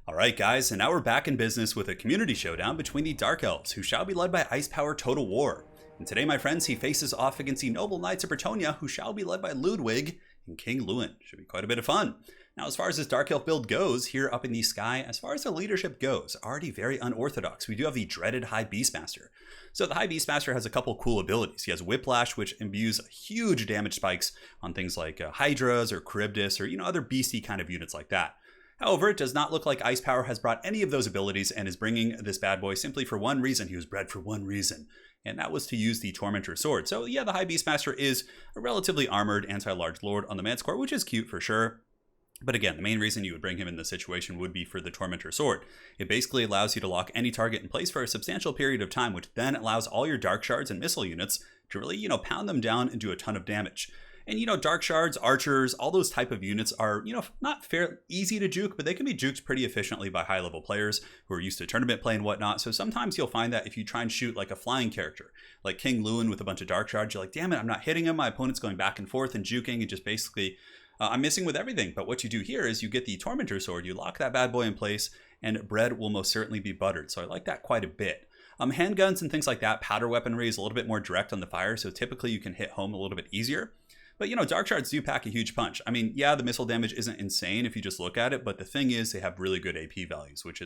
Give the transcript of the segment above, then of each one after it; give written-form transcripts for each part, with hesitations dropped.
Alright guys, and now we're back in business with a community showdown between the Dark Elves, who shall be led by Ice Power Total War. And today, my friends, he faces off against the Noble Knights of Bretonnia, who shall be led by Ludwig and King Lewin. Should be quite a bit of fun. Now, as far as this Dark Elf build goes, here up in the sky, as far as the leadership goes, already very unorthodox. We do have the dreaded High Beastmaster. So the High Beastmaster has a couple cool abilities. He has Whiplash, which imbues huge damage spikes on things like Hydras or Charybdis or, other beastie kind of units like that. However, it does not look like Ice Power has brought any of those abilities and is bringing this bad boy simply for one reason. He was bred for one reason, and that was to use the Tormentor Sword. So yeah, the High Beastmaster is a relatively armored anti-large lord on the Manticore, which is cute for sure. But again, the main reason you would bring him in this situation would be for the Tormentor Sword. It basically allows you to lock any target in place for a substantial period of time, which then allows all your Dark Shards and missile units to really, pound them down and do a ton of damage. And, Dark Shards, Archers, all those type of units are, not fair easy to juke, but they can be juked pretty efficiently by high-level players who are used to tournament play and whatnot. So sometimes you'll find that if you try and shoot like a flying character, like King Lewin with a bunch of Dark Shards, you're like, damn it, I'm not hitting him. My opponent's going back and forth and juking and just basically, I'm missing with everything. But what you do here is you get the Tormentor Sword, you lock that bad boy in place, and bread will most certainly be buttered. So I like that quite a bit. Handguns and things like that, powder weaponry is a little bit more direct on the fire, so typically you can hit home a little bit easier. But, Dark Shards do pack a huge punch. I mean, yeah, the missile damage isn't insane if you just look at it, but the thing is they have really good AP values, which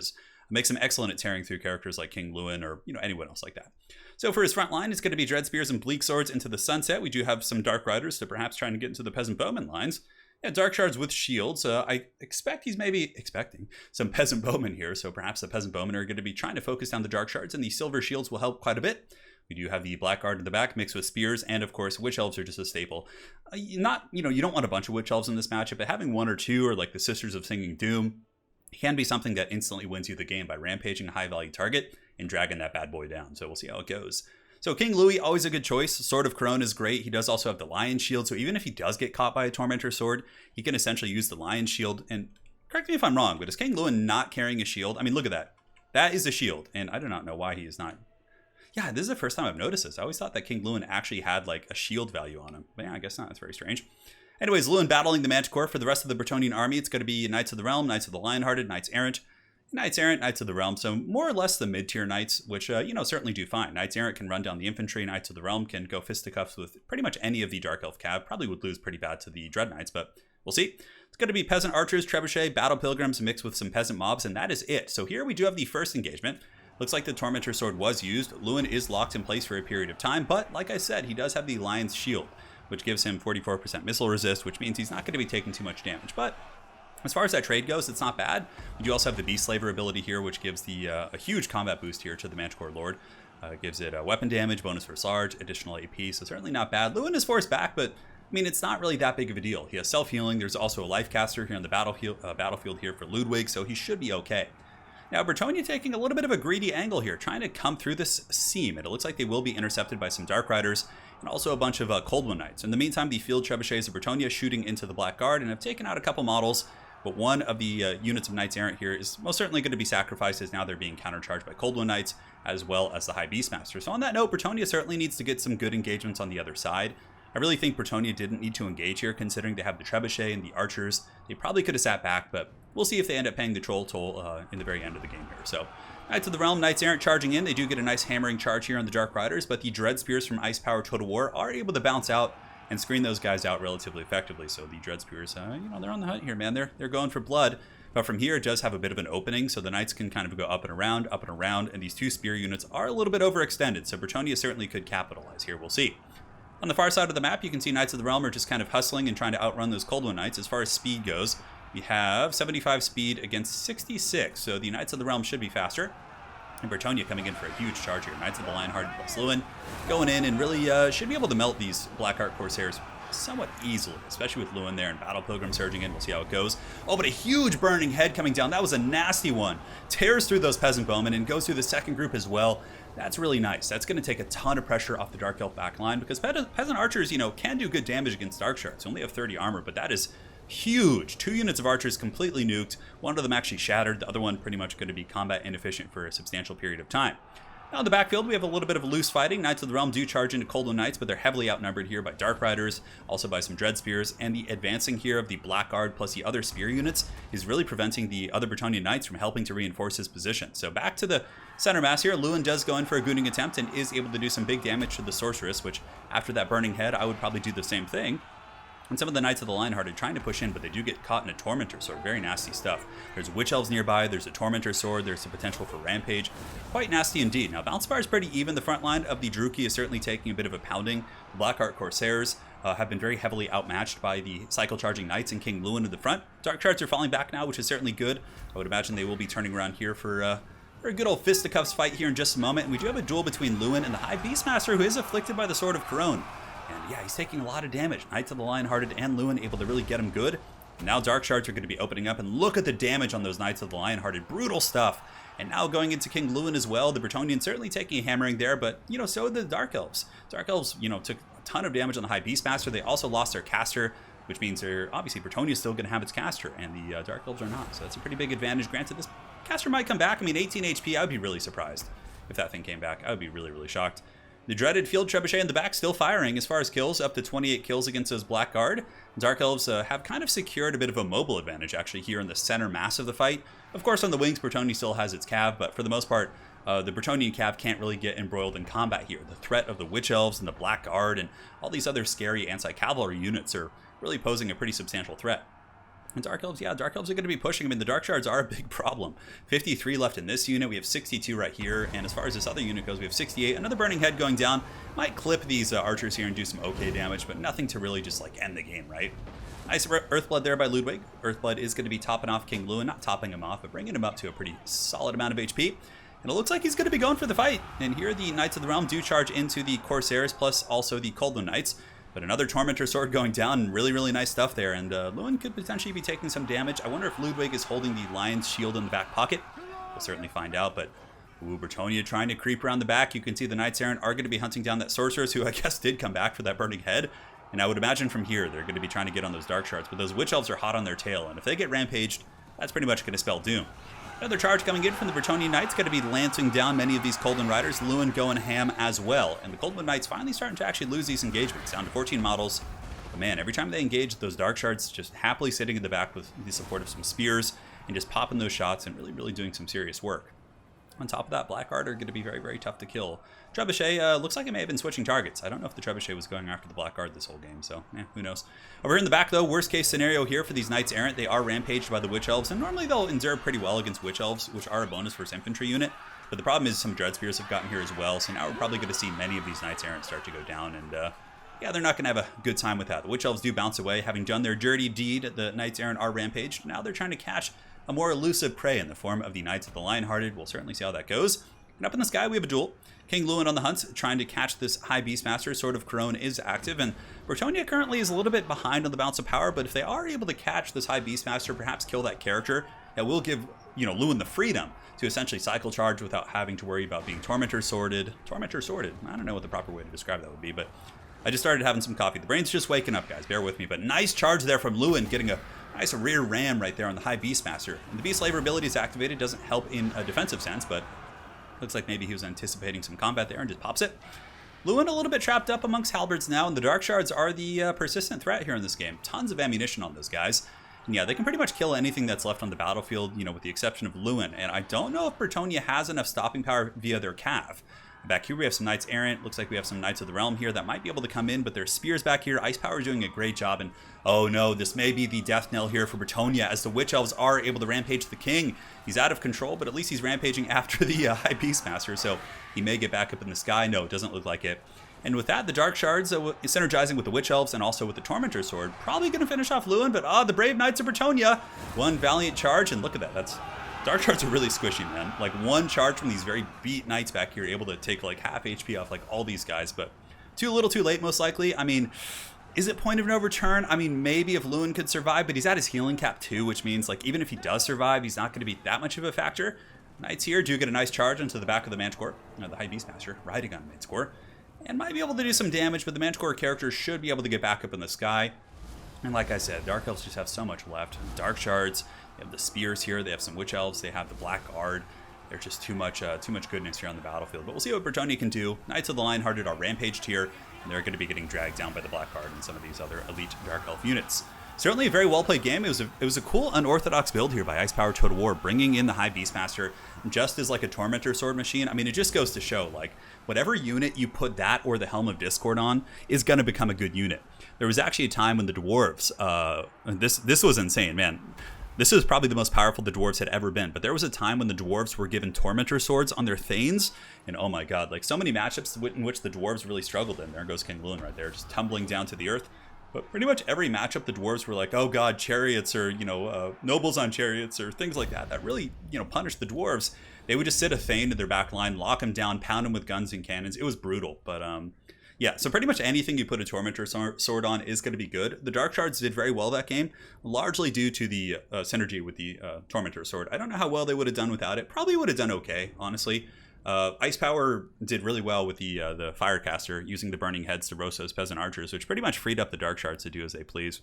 makes them excellent at tearing through characters like King Lewin or, anyone else like that. So for his front line, it's going to be Dread Spears and Bleak Swords into the sunset. We do have some Dark Riders, so perhaps trying to get into the Peasant Bowman lines. Yeah, Dark Shards with shields. I expect he's maybe expecting some Peasant Bowmen here, so perhaps the Peasant Bowmen are going to be trying to focus down the Dark Shards, and the Silver Shields will help quite a bit. We do have the Blackguard in the back mixed with Spears, and of course, Witch Elves are just a staple. You don't want a bunch of Witch Elves in this matchup, but having one or two, or like the Sisters of Singing Doom, can be something that instantly wins you the game by rampaging a high-value target and dragging that bad boy down. So we'll see how it goes. So King Louis, always a good choice. Sword of Corone is great. He does also have the Lion Shield, so even if he does get caught by a Tormentor Sword, he can essentially use the Lion Shield. And correct me if I'm wrong, but is King Lewin not carrying a shield? I mean, look at that. That is a shield, and I do not know why he is not. Yeah, this is the first time I've noticed this. I always thought that King Lewin actually had like a shield value on him. But yeah, I guess not. That's very strange. Anyways, Lewin battling the Manticore. For the rest of the Bretonnian army, it's going to be Knights of the Realm, Knights of the Lionhearted, Knights Errant, Knights of the Realm. So more or less the mid-tier Knights, which, certainly do fine. Knights Errant can run down the infantry. Knights of the Realm can go fisticuffs with pretty much any of the Dark Elf cav. Probably would lose pretty bad to the Dread Knights, but we'll see. It's going to be Peasant Archers, Trebuchet, Battle Pilgrims mixed with some Peasant Mobs, and that is it. So here we do have the first engagement. Looks like the Tormentor Sword was used. Lewin is locked in place for a period of time, but like I said, he does have the Lion's Shield, which gives him 44% missile resist, which means he's not going to be taking too much damage. But as far as that trade goes, it's not bad. We do also have the Beast Slaver ability here, which gives a huge combat boost here to the Manticore Lord. Gives it weapon damage, bonus for Sarge, additional AP, so certainly not bad. Lewin is forced back, but I mean, it's not really that big of a deal. He has self-healing. There's also a Life Caster here on the battlefield here for Ludwig, so he should be okay. Now, Bretonnia taking a little bit of a greedy angle here, trying to come through this seam, and it looks like they will be intercepted by some Dark Riders and also a bunch of Cold One Knights. In the meantime, the Field Trebuchets of Bretonnia shooting into the Blackguard and have taken out a couple models, but one of the units of Knights Errant here is most certainly going to be sacrificed, as now they're being countercharged by Cold One Knights as well as the High Beastmaster. So on that note, Bretonnia certainly needs to get some good engagements on the other side. I really think Bretonnia didn't need to engage here, considering they have the Trebuchet and the Archers. They probably could have sat back, but we'll see if they end up paying the Troll toll in the very end of the game here. So, Knights of the Realm, Knights Errant charging in. They do get a nice hammering charge here on the Dark Riders, but the Dread Spears from Ice Power Total War are able to bounce out and screen those guys out relatively effectively. So the Dread Spears, they're on the hunt here, man. They're going for blood. But from here, it does have a bit of an opening, so the Knights can kind of go up and around, and these two Spear units are a little bit overextended, so Bretonnia certainly could capitalize here. We'll see. On the far side of the map, you can see Knights of the Realm are just kind of hustling and trying to outrun those Cold One Knights. As far as speed goes, we have 75 speed against 66, so the Knights of the Realm should be faster. And Bretonnia coming in for a huge charge here. Knights of the Lionheart plus Lewin going in and really should be able to melt these Blackheart Corsairs somewhat easily, especially with Lewin there and Battle Pilgrim surging in. We'll see how it goes. Oh, but a huge burning head coming down. That was a nasty one. Tears through those Peasant Bowmen and goes through the second group as well. That's really nice. That's going to take a ton of pressure off the Dark Elf backline, because Peasant Archers, can do good damage against Dark Shards. They only have 30 armor, but that is huge. 2 units of Archers completely nuked. One of them actually shattered. The other one pretty much going to be combat inefficient for a substantial period of time. Now in the backfield, we have a little bit of loose fighting. Knights of the Realm do charge into Coldwood Knights, but they're heavily outnumbered here by Dark Riders, also by some Dread Spears, and the advancing here of the Black Guard plus the other spear units is really preventing the other Bretonnia Knights from helping to reinforce his position. So back to the center mass here. Lewin does go in for a gooning attempt and is able to do some big damage to the Sorceress, which after that Burning Head, I would probably do the same thing. And some of the Knights of the Lionhearted trying to push in, but they do get caught in a Tormentor Sword. Very nasty stuff. There's Witch Elves nearby, there's a Tormentor Sword, there's the potential for Rampage. Quite nasty indeed. Now, Valspar is pretty even. The front line of the Druki is certainly taking a bit of a pounding. The Blackheart Corsairs have been very heavily outmatched by the Cycle Charging Knights and King Lewin in the front. Dark Shards are falling back now, which is certainly good. I would imagine they will be turning around here for a good old fisticuffs fight here in just a moment. And we do have a duel between Lewin and the High Beastmaster, who is afflicted by the Sword of Corone. And yeah, he's taking a lot of damage. Knights of the Lionhearted and Lewin able to really get him good. And now Dark Shards are going to be opening up, and look at the damage on those Knights of the Lionhearted. Brutal stuff. And now going into King Lewin as well. The Bretonnians certainly taking a hammering there, but, so did the Dark Elves. Dark Elves, took a ton of damage on the High Beastmaster. They also lost their caster, which means obviously Bretonnia is still going to have its caster, and the Dark Elves are not. So that's a pretty big advantage. Granted, this caster might come back. I mean, 18 HP, I would be really surprised if that thing came back. I would be really, really shocked. The dreaded Field Trebuchet in the back still firing as far as kills, up to 28 kills against those Black Guard. Dark Elves have kind of secured a bit of a mobile advantage actually here in the center mass of the fight. Of course, on the wings, Bretonnia still has its cav, but for the most part, the Bretonnian cav can't really get embroiled in combat here. The threat of the Witch Elves and the Black Guard and all these other scary anti-cavalry units are really posing a pretty substantial threat. And Dark Elves, yeah, Dark Elves are going to be pushing them, and the Dark Shards are a big problem. 53 left in this unit, we have 62 right here, and as far as this other unit goes, we have 68. Another Burning Head going down. Might clip these archers here and do some okay damage, but nothing to really just end the game, right? Nice Earthblood there by Ludwig. Earthblood is going to be topping off King Lewin, not topping him off, but bringing him up to a pretty solid amount of HP. And it looks like he's going to be going for the fight. And here the Knights of the Realm do charge into the Corsairs, plus also the Coldwood Knights. But another Tormentor Sword going down, really, really nice stuff there. And Lewin could potentially be taking some damage. I wonder if Ludwig is holding the Lion's Shield in the back pocket. We'll certainly find out, but Bretonnia trying to creep around the back. You can see the Knights Errant are going to be hunting down that Sorceress, who I guess did come back for that Burning Head. And I would imagine from here, they're going to be trying to get on those Dark Shards. But those Witch Elves are hot on their tail, and if they get rampaged, that's pretty much going to spell doom. Another charge coming in from the Bretonnian Knights, going to be lancing down many of these Coldwood Riders. Lewin going ham as well. And the Coldwood Knights finally starting to actually lose these engagements, down to 14 models. But man, every time they engage, those Dark Shards just happily sitting in the back with the support of some spears and just popping those shots and really, really doing some serious work. On top of that, Black Guard are going to be very, very tough to kill. Trebuchet looks like it may have been switching targets. I don't know if the Trebuchet was going after the Black Guard this whole game, so who knows. Over here in the back, though, worst case scenario here for these Knights Errant. They are rampaged by the Witch Elves, and normally they'll endure pretty well against Witch Elves, which are a bonus for its infantry unit. But the problem is some Dread Spears have gotten here as well, so now we're probably going to see many of these Knights Errant start to go down, and yeah, they're not going to have a good time with that. The Witch Elves do bounce away, having done their dirty deed. The Knights Errant are rampaged. Now they're trying to catch a more elusive prey in the form of the Knights of the Lionhearted. We'll certainly see how that goes. And up in the sky, we have a duel. King Lewin on the hunt, trying to catch this High Beastmaster. Sword of Corone is active, and Bretonnia currently is a little bit behind on the bounce of power, but if they are able to catch this High Beastmaster, perhaps kill that character, that will give, Lewin the freedom to essentially cycle charge without having to worry about being Tormentor Sworded. Tormentor Sworded? I don't know what the proper way to describe that would be, but I just started having some coffee. The brain's just waking up, guys. Bear with me, but nice charge there from Lewin, getting a nice rear ram right there on the High Beastmaster. And the Beast Slaver ability is activated, doesn't help in a defensive sense, but looks like maybe he was anticipating some combat there and just pops it. Lewin a little bit trapped up amongst halberds now, and the Dark Shards are the persistent threat here in this game. Tons of ammunition on those guys. And yeah, they can pretty much kill anything that's left on the battlefield, with the exception of Lewin. And I don't know if Bretonnia has enough stopping power via their cav. Back here we have some Knights Errant. Looks like we have some Knights of the Realm here that might be able to come in, but there's spears back here. Ice Power is doing a great job, and oh no, this may be the death knell here for Bretonnia, as the Witch Elves are able to rampage the King. He's out of control, but at least he's rampaging after the High Beastmaster, so he may get back up in the sky. No, it doesn't look like it. And with that, the Dark Shards synergizing with the Witch Elves and also with the Tormentor Sword, probably going to finish off Lewin, but the brave Knights of Bretonnia, one valiant charge, and look at that, Dark Shards are really squishy, man. Like one charge from these very beat Knights back here, able to take like half HP off like all these guys, but too little too late most likely. I mean, is it point of no return? I mean, maybe if Lewin could survive, but he's at his healing cap too, which means like even if he does survive, he's not going to be that much of a factor. Knights here do get a nice charge into the back of the Manticore, the High Beastmaster, riding on Manticore, and might be able to do some damage, but the Manticore character should be able to get back up in the sky. And like I said, Dark Elves just have so much left. Dark Shards, they have the Spears here, they have some Witch Elves, they have the Black Guard. There's just too much goodness here on the battlefield. But we'll see what Bretonnia can do. Knights of the Lionhearted are rampaged here, and they're going to be getting dragged down by the Blackguard and some of these other elite Dark Elf units. Certainly a very well-played game. It was a cool, unorthodox build here by Ice Power Total War, bringing in the High Beastmaster just as like a Tormentor sword machine. I mean, it just goes to show, like, whatever unit you put that or the Helm of Discord on is going to become a good unit. There was actually a time when the Dwarves, this was insane, man. This is probably the most powerful the Dwarves had ever been, but there was a time when the Dwarves were given Tormentor swords on their Thanes, and oh my god, like so many matchups in which the Dwarves really struggled in. There goes King Lewin right there, just tumbling down to the earth. But pretty much every matchup, the Dwarves were like, oh god, chariots, or, nobles on chariots, or things like that, that really, punished the Dwarves. They would just sit a Thane to their back line, lock them down, pound them with guns and cannons. It was brutal, but yeah, so pretty much anything you put a Tormentor sword on is going to be good. The Dark Shards did very well that game, largely due to the synergy with the Tormentor sword. I don't know how well they would have done without it. Probably would have done okay, honestly. Ice Power did really well with the Firecaster, using the Burning Heads to roast those Peasant Archers, which pretty much freed up the Dark Shards to do as they please.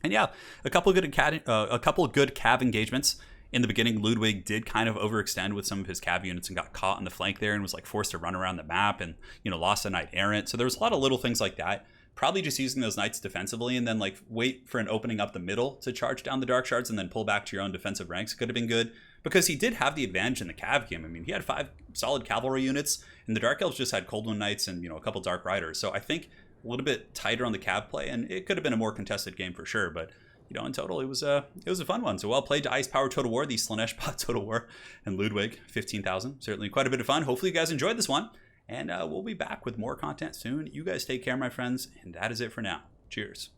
And yeah, a couple good Cav engagements. In the beginning, Ludwig did kind of overextend with some of his Cav units and got caught on the flank there and was like forced to run around the map and, lost a Knight Errant. So there was a lot of little things like that. Probably just using those Knights defensively and then like wait for an opening up the middle to charge down the Dark Shards and then pull back to your own defensive ranks could have been good. Because he did have the advantage in the Cav game. I mean, he had 5 solid cavalry units, and the Dark Elves just had Cold One Knights and, a couple Dark Riders. So I think a little bit tighter on the Cav play, and it could have been a more contested game for sure. But, in total, it was a fun one. So well played to Ice Power Total War, the Slanesh Bot Total War, and Ludwig, 15,000. Certainly quite a bit of fun. Hopefully you guys enjoyed this one, and we'll be back with more content soon. You guys take care, my friends, and that is it for now. Cheers.